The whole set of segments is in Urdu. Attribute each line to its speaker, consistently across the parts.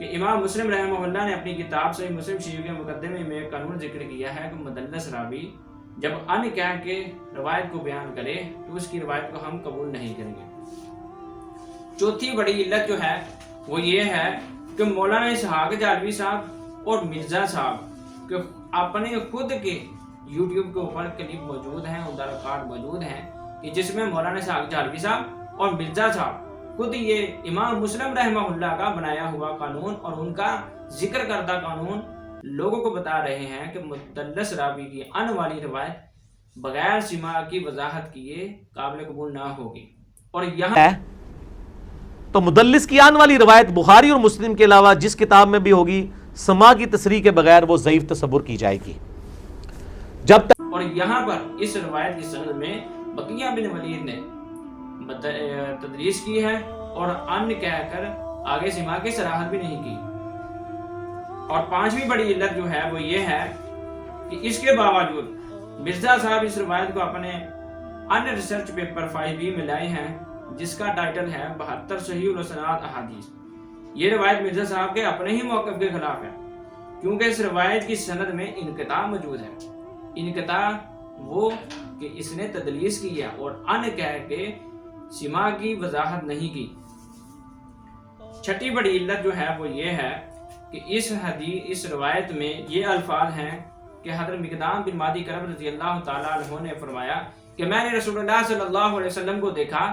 Speaker 1: کہ امام مسلم رحمہ اللہ نے اپنی کتاب صحیح مسلم شریف کے مقدمے میں ایک قانون ذکر کیا ہے کہ مدلس راوی جب ان کہہ کے روایت کو بیان کرے تو اس کی روایت کو ہم قبول نہیں کریں گے۔ چوتھی بڑی علت جو ہے وہ یہ ہے کہ مولانا اسحاق جعلوی صاحب اور مرزا صاحب کہ اپنے خود کے یوٹیوب کے اوپر کلپ موجود ہیں اور ریکارڈ موجود ہیں کہ جس میں مولانا اسحاق جعلوی صاحب اور مرزا صاحب خود یہ امام مسلم رحمہ اللہ کا بنایا ہوا قانون اور ان کا ذکر کردہ قانون لوگوں کو بتا رہے ہیں کہ مدلس راوی کی ان والی روایت بغیر سماع کی وضاحت کیے قابل قبول نہ ہوگی۔ اور یہاں
Speaker 2: تو مدلس کی آن والی روایت بخاری اور مسلم کے علاوہ جس کتاب میں بھی ہوگی سماع کی تصریح کے بغیر وہ ضعیف تصور کی جائے گی۔ جب تک
Speaker 1: اور یہاں پر اس روایت کی سند میں بقیہ بن ولید نے تدریس کی ہے اور ان کہہ کر آگے سماع کی صراحت بھی نہیں کی۔ اور پانچویں بڑی علت جو ہے وہ یہ ہے کہ اس کے باوجود مرزا صاحب اس روایت کو اپنے ان ریسرچ پیپر 5B میں لائے ہیں جس کا ٹائٹل ہے 72 صحیح الاسناد احادیث۔ یہ روایت مرزا صاحب کے اپنے ہی موقف کے خلاف ہے کیونکہ اس روایت کی سند میں انقطاع موجود ہے۔ انقطاع وہ کہ اس نے تدلیس کی ہے اور ان کہہ کے سماع کی وضاحت نہیں کی۔ چھٹی بڑی علت جو ہے وہ یہ ہے کہ اس روایت میں یہ الفاظ ہیں کہ حضرت مقدام بن مادی کرب رضی اللہ تعالیٰ عنہ نے فرمایا کہ میں نے رسول اللہ صلی اللہ علیہ وسلم کو دیکھا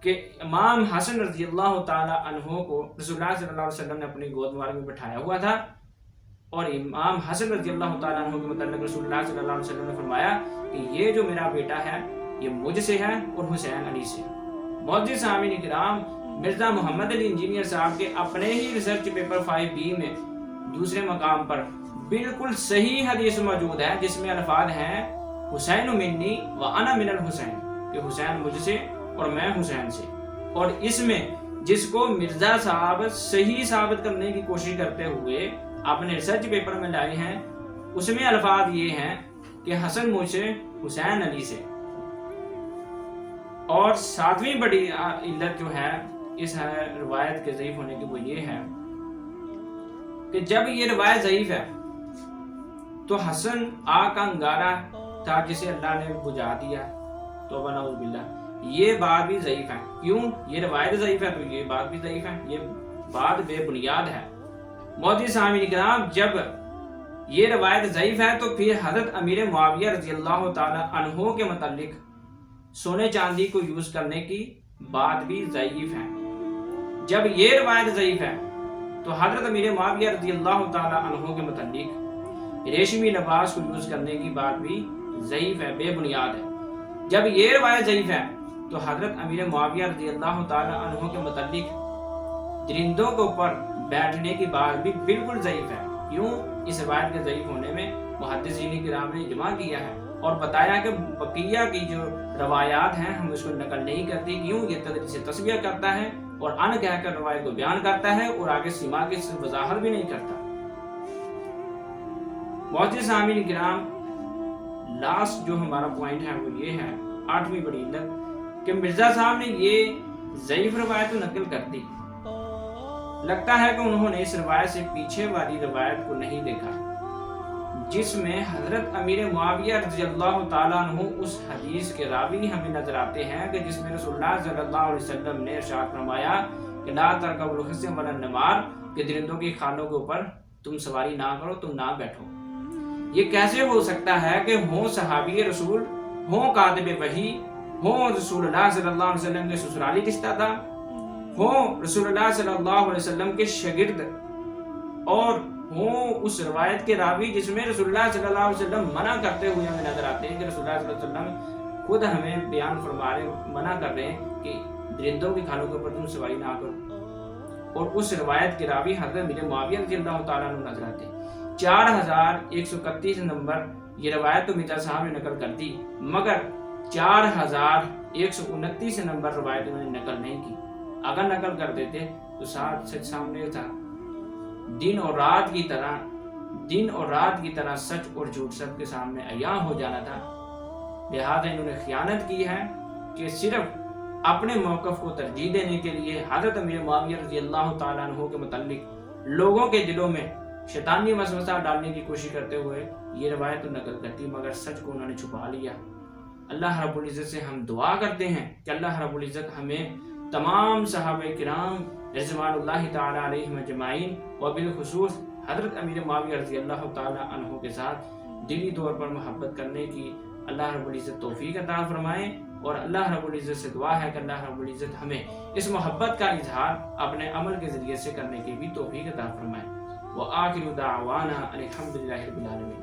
Speaker 1: کہ امام حسن رضی اللہ تعالیٰ عنہ کو رسول اللہ صلی اللہ علیہ وسلم نے اپنی گود مبارک میں بٹھایا ہوا تھا، اور امام حسن رضی اللہ تعالیٰ عنہ کے متعلق رسول اللہ صلی اللہ علیہ وسلم نے فرمایا کہ یہ جو میرا بیٹا ہے یہ مجھ سے ہے اور حسین علی سے۔ معزز سامعین کرام، مرزا محمد علی انجینئر صاحب کے اپنے ہی ریسرچ پیپر 5B میں دوسرے مقام پر بالکل صحیح حدیث موجود ہے جس میں الفاظ ہیں حسین منی و انا من الحسین، کہ حسین مجھ سے اور میں حسین سے۔ اور اس میں جس کو مرزا صاحب صحیح ثابت کرنے کی کوشش کرتے ہوئے اپنے ریسرچ پیپر میں لائے ہیں اس میں الفاظ یہ ہیں کہ حسن مجھ سے حسین علی سے۔ اور ساتویں بڑی علت جو ہے اس روایت کے ضعیف ہونے کی وہ یہ ہے کہ جب یہ روایت ضعیف ہے تو حسن آگ کا انگارہ تھا جسے اللہ نے بجھا دیا، توبہ نعوذ باللہ، یہ بات بھی ضعیف ہے۔ کیوں؟ یہ روایت ضعیف ہے تو یہ بات بھی ضعیف ہے، یہ بات بے بنیاد ہے۔ معزز سامعین کرام، جب یہ روایت ضعیف ہے تو پھر حضرت امیر معاویہ رضی اللہ تعالی عنہ کے متعلق سونے چاندی کو یوز کرنے کی بات بھی ضعیف ہے۔ جب یہ روایت ضعیف ہے تو حضرت امیر معاویہ رضی اللہ تعالی عنہ کے متعلق ریشمی لباس کو یوز کرنے کی بات بھی ضعیف ہے، بے بنیاد ہے۔ جب یہ روایت ضعیف ہے تو حضرت امیر معاویہ رضی اللہ تعالی عنہ کے متعلق درندوں کے اوپر بیٹھنے کی بات بھی بالکل ضعیف ہے۔ کیوں؟ اس روایت کے ضعیف ہونے میں محدثین کرام نے اجماع کیا ہے اور بتایا کہ بقیہ کی جو روایات ہیں ہم اس کو نقل نہیں کرتے۔ کیوں؟ یہ تدریس تسویہ کرتا ہے اور ان کہہ کر روایت کو بیان کرتا ہے اور آگے سماع کی وضاحت بھی نہیں کرتا۔ معزز سامعین کرام، لاسٹ جو ہمارا پوائنٹ ہے وہ یہ ہے، آٹھویں بڑی علت، کہ مرزا صاحب نے یہ ضعیف روایت نقل کر دی۔ لگتا ہے کہ انہوں نے اس روایت سے پیچھے والی روایت کو نہیں دیکھا جس میں حضرت امیر معاویہ رضی اللہ تعالیٰ عنہ اس حدیث کے راوی ہمیں نظر آتے ہیں کہ جس میں رسول اللہ صلی اللہ علیہ وسلم نے ارشاد فرمایا کہ لا ترکبوا الخصم ولا النمار، کہ درندوں کی کھالوں کے اوپر تم سواری نہ کرو، تم نہ بیٹھو۔ یہ کیسے ہو سکتا ہے کہ ہوں صحابی رسول، ہوں کاتب وحی، ہوں رسول اللہ صلی اللہ علیہ وسلم کے سسرالی رشتہ دار، ہوں رسول اللہ صلی اللہ علیہ وسلم کے شاگرد، اور ہوں اس روایت کے راوی جس میں رسول اللہ صلی اللہ علیہ وسلم منع کرتے ہوئے ہمیں نظر آتے ہیں کہ رسول اللہ صلی اللہ علیہ وسلم خود ہمیں بیان فرما رہے، منع کر رہے ہیں کہ درندوں کی کھالوں کے اوپر تم سواری نہ کرو، اور اس روایت کے راوی حضرت امیر معاویہ رضی اللہ تعالیٰ عنہ نظر آتے ہیں۔ 4131 نمبر یہ روایت تو مرزا صاحب نے نقل کر دی، مگر 4129 نمبر روایت انہوں نے نقل نہیں کی۔ اگر نقل کر دیتے تو سچ سامنے تھا، دن اور رات کی طرح سچ اور جھوٹ سب کے سامنے عیاں ہو جانا تھا۔ لہذا انہوں نے خیانت کی ہے کہ صرف اپنے موقف کو ترجیح دینے کے لیے حضرت امیر معاویہ رضی اللہ تعالیٰ عنہ کے متعلق لوگوں کے دلوں میں شیطانی وسوسہ ڈالنے کی کوشش کرتے ہوئے یہ روایت تو نقل کرتی مگر سچ کو انہوں نے چھپا لیا۔ اللہ رب العزت سے ہم دعا کرتے ہیں کہ اللہ رب العزت ہمیں تمام صحابہ کرام رضوان اللہ تعالی علیہم اجمعین و بالخصوص حضرت امیر معاویہ رضی اللہ تعالی عنہ کے ساتھ دلی طور پر محبت کرنے کی اللہ رب العزت توفیق عطا فرمائے، اور اللہ رب العزت سے دعا ہے کہ اللہ رب العزت ہمیں اس محبت کا اظہار اپنے عمل کے ذریعے سے کرنے کی بھی توفیق عطا فرمائے۔ وآخر دعوانا الحمدللہ رب العالمین۔